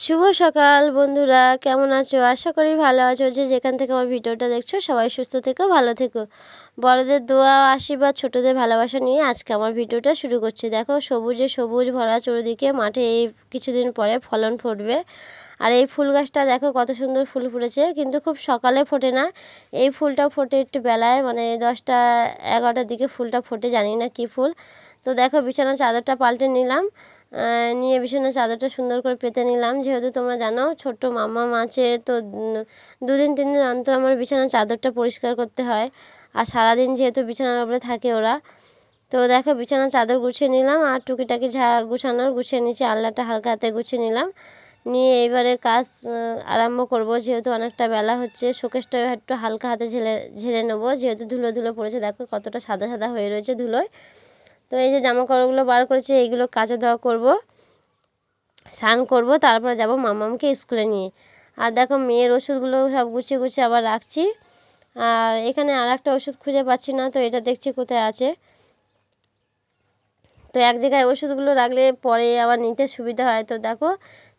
শুভ সকাল বন্ধুরা, কেমন আছো? আশা করি ভালো আছো। যে যেখান থেকে আমার ভিডিওটা দেখছো সবাই সুস্থ থেকো, ভালো থেকো। বড়দের দোয়া আশীর্বাদ, ছোটদের ভালোবাসা নিয়ে আজকে আমার ভিডিওটা শুরু করছি। দেখো সবুজে সবুজ ভরা চারিদিকে, মাঠে এই কিছুদিন পরে ফলন ফুটবে। আর এই ফুল গাছটা দেখো কত সুন্দর ফুল ফুটেছে, কিন্তু খুব সকালে ফোটে না। এই ফুলটা ফোটে একটু বেলায়, মানে 10টা 11টার দিকে ফুলটা ফোটে, জানি না কি ফুল। তো দেখো বিছানার চাদরটা পাল্টে নিলাম, নিয়ে বিছানার চাদরটা সুন্দর করে পেতে নিলাম। যেহেতু তোমরা জানো ছোট্ট মাম্মাম আছে, তো 2-3 দিন অন্তর আমার বিছানার চাদরটা পরিষ্কার করতে হয়। আর সারাদিন যেহেতু বিছানার উপরে থাকে ওরা, তো দেখো বিছানার চাদর গুছিয়ে নিলাম আর টুকিটাকি গুছানোর গুছিয়ে নিচ্ছি। আলনাটা হালকা হাতে গুছিয়ে নিলাম, নিয়ে এইবারে কাজ আরম্ভ করব। যেহেতু অনেকটা বেলা হচ্ছে, শোকেসটা একটু হালকা হাতে ঝেড়ে নেবো, যেহেতু ধুলো ধুলো পড়েছে। দেখো কতটা সাদা সাদা হয়ে রয়েছে ধুলোয়। তো এই যে জামা কাপড়গুলো বার করেছি, এইগুলো কাচা দেওয়া করব, স্নান করব, তারপরে যাব মামামকে স্কুলে নিয়ে। আর দেখো মেয়ের ওষুধগুলো সব গুছিয়ে গুছিয়ে আবার রাখছি। আর এখানে আর একটা ওষুধ খুঁজে পাচ্ছি না, তো এটা দেখছি কোথায় আছে। তো এক জায়গায় ওষুধগুলো রাখলে পরে আবার নিতে সুবিধা হয়। তো দেখো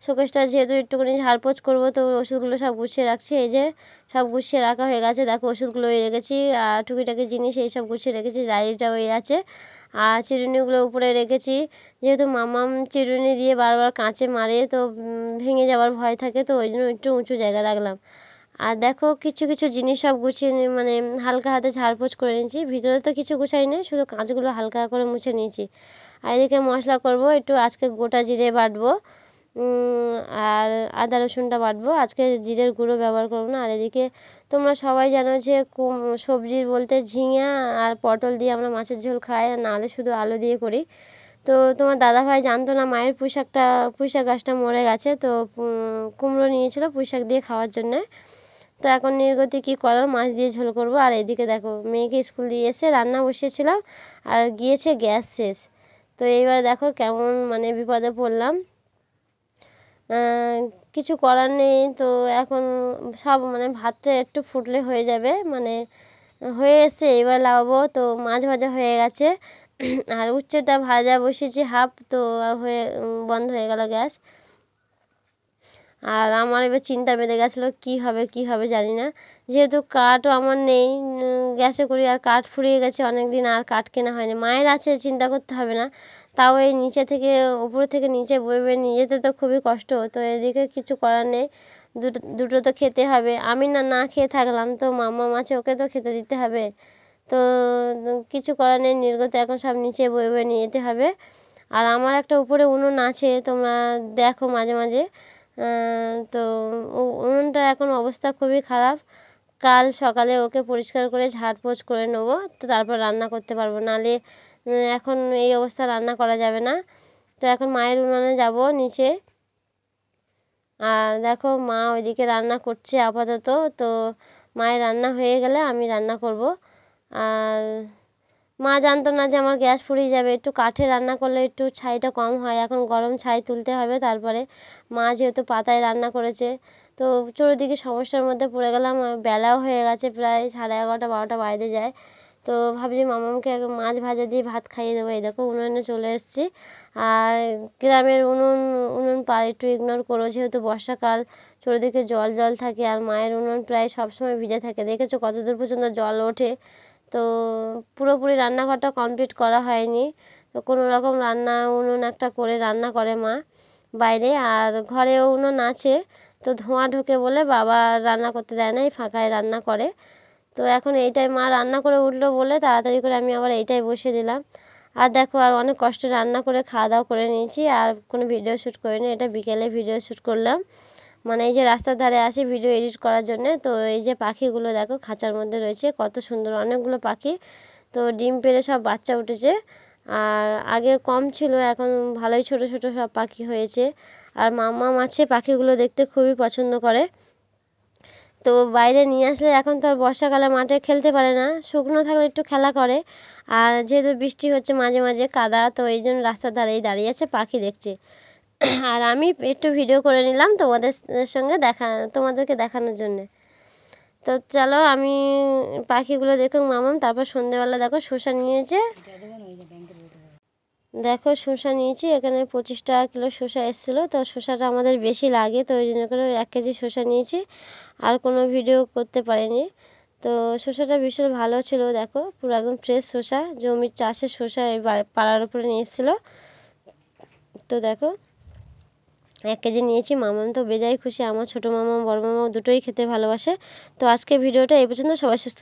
শোকেসটা যেহেতু একটুখানি ঝাড়পোছ করবো, তো ওষুধগুলো সব গুছিয়ে রাখছি। এই যে সব গুছিয়ে রাখা হয়ে গেছে, দেখো ওষুধগুলো রেখেছি আর টুকিটাকি জিনিস এই সব গুছিয়ে রেখেছি। ডায়েরিটা ওই আছে আর চিরুনিগুলো উপরে রেখেছি। যেহেতু মামাম চিরুনি দিয়ে বারবার কাঁচে মারে, তো ভেঙে যাওয়ার ভয় থাকে, তো ওই জন্য একটু উঁচু জায়গায় রাখলাম। আর দেখো কিছু কিছু জিনিস সব গুছিয়ে মানে হালকা হাতে ঝাড়পোছ করে নিয়েছি। ভিতরে তো কিছু গুছাই নেই, শুধু কাঁচগুলো হালকা করে মুছে নিয়েছি। আর এদিকে মশলা করব, একটু আজকে গোটা জিরে বাটবো, আর আদা রসুনটা বাটবো। আজকে জিরের গুঁড়ো ব্যবহার করবো না। আর এদিকে তোমরা সবাই জানো যে সবজির বলতে ঝিঙা আর পটল দিয়ে আমরা মাছের ঝোল খাই, আর নাহলে শুধু আলু দিয়ে করি। তো তোমার দাদাভাই জানতো না মায়ের পুঁইশাক গাছটা মরে গেছে, তো কুমড়ো নিয়েছিল পুঁইশাক দিয়ে খাওয়ার জন্যে। তো এখন নির্গতি কী করার, মাছ দিয়ে ঝোল করব। আর এদিকে দেখো মেয়েকে স্কুল দিয়ে এসে রান্না বসিয়েছিলাম, আর গিয়েছে গ্যাস শেষ। তো এইবার দেখো কেমন মানে বিপদে পড়লাম। কিছু করার নেই। তো এখন সব মানে ভাতটা একটু ফুটলে হয়ে যাবে, মানে হয়ে এসছে। এবার লাগাবো, তো মাছ ভাজা হয়ে গেছে আর উচ্ছেটা ভাজা বসিয়েছি হাফ, তো হয়ে বন্ধ হয়ে গেল গ্যাস। আর আমার এবার চিন্তা বেঁধে গেছিলো কী হবে জানি না। যেহেতু কাঠও আমার নেই, গ্যাসে করি, আর কাঠ ফুরিয়ে গেছে অনেক দিন, আর কাঠ কেনা হয়নি। মায়ের আছে, চিন্তা করতে হবে না। তাও এই নিচে থেকে উপরে থেকে নিচে বয়ে বয়ে নিয়ে যেতে তো খুবই কষ্ট। তো এদিকে কিছু করার নেই, দুটো তো খেতে হবে। আমি না খেয়ে থাকলাম, তো মাম্মা আছে, ওকে তো খেতে দিতে হবে। তো কিছু করার নেই, নির্গত এখন সব নিচে বয়ে বয়ে নিয়ে যেতে হবে। আর আমার একটা উপরে উনুন আছে, তোমরা দেখো মাঝে মাঝে। তো উনুনটার এখন অবস্থা খুবই খারাপ। কাল সকালে ওকে পরিষ্কার করে ঝাড়পোছ করে নেবো, তো তারপর রান্না করতে পারবো। নাহলে এখন এই অবস্থা রান্না করা যাবে না। তো এখন মায়ের উনুনে যাব নিচে। আর দেখো মা ওইদিকে রান্না করছে আপাতত। তো মায়ের রান্না হয়ে গেলে আমি রান্না করব। আর মা জানতো না যে আমার গ্যাস ফুরিয়ে যাবে। একটু কাঠে রান্না করলে একটু ছাইটা কম হয়, এখন গরম ছাই তুলতে হবে। তারপরে মা যেহেতু পাতায় রান্না করেছে, তো চারিদিকে সমস্যার মধ্যে পড়ে গেলাম। বেলাও হয়ে গেছে, প্রায় 11:30 12টা বাজতে যায়। তো ভাবছি মামাকে মাছ ভাজা দিয়ে ভাত খাইয়ে দেবো। এই দেখো উনুনে চলে এসেছি। আর গ্রামের উনুন একটু ইগনোর করো, যেহেতু বর্ষাকাল, চারিদিকে জল জল থাকে। আর মায়ের উনুন প্রায় সবসময় ভিজে থাকে, দেখেছো কত দূর পর্যন্ত জল ওঠে। তো পুরোপুরি রান্নাঘরটা কমপ্লিট করা হয়নি। তো কোনো রকম উনুন একটা করে রান্না করে মা বাইরে, আর ঘরেও উনুন আছে। তো ধোঁয়া ঢোকে বলে বাবা রান্না করতে দেয় না, এই ফাঁকায় রান্না করে। তো এখন এইটাই মা রান্না করে উঠলো বলে তাড়াতাড়ি করে আমি আবার এইটাই বসিয়ে দিলাম। আর দেখো আর অনেক কষ্টে রান্না করে খাওয়া দাওয়া করে নিয়েছি, আর কোনো ভিডিও শ্যুট করিনি। এটা বিকেলে ভিডিও শ্যুট করলাম, মানে এই যে রাস্তার ধারে আসি ভিডিও এডিট করার জন্যে। তো এই যে পাখিগুলো দেখো খাঁচার মধ্যে রয়েছে, কত সুন্দর অনেকগুলো পাখি। তো ডিম পেড়ে সব বাচ্চা উঠেছে। আর আগে কম ছিল, এখন ভালোই ছোট ছোট সব পাখি হয়েছে। আর মাম্মা আছে, পাখিগুলো দেখতে খুবই পছন্দ করে। তো বাইরে নিয়ে আসলে এখন তো আর বর্ষাকালে মাঠে খেলতে পারে না, শুকনো থাকলে একটু খেলা করে। আর যেহেতু বৃষ্টি হচ্ছে মাঝে মাঝে কাদা, তো এই জন্য রাস্তার ধারেই দাঁড়িয়ে আছে, পাখি দেখছে। আর আমি একটু ভিডিও করে নিলাম তোমাদেরকে দেখানোর জন্যে। তো চলো আমি পাখিগুলো দেখুক মামাম। তারপর সন্ধেবেলা দেখো শসা নিয়েছে, দেখো শসা নিয়েছি, এখানে 25 টাকা কিলো শসা এসেছিলো। তো শসাটা আমাদের বেশি লাগে, তো ওই জন্য করে 1 কেজি শসা নিয়েছি। আর কোনো ভিডিও করতে পারিনি। তো শসাটা ভীষণ ভালো ছিল, দেখো পুরো একদম ফ্রেশ শসা, জমির চাষের শসা এই পাড়ার উপরে নিয়ে এসেছিলো। তো দেখো 1 কেজি নিয়েছি। মামাম তো বেজায় খুশি, আমার ছোটো মামা বড় মামা দুটোই খেতে ভালোবাসে। তো আজকে ভিডিওটা এই পর্যন্ত, সবাই সুস্থ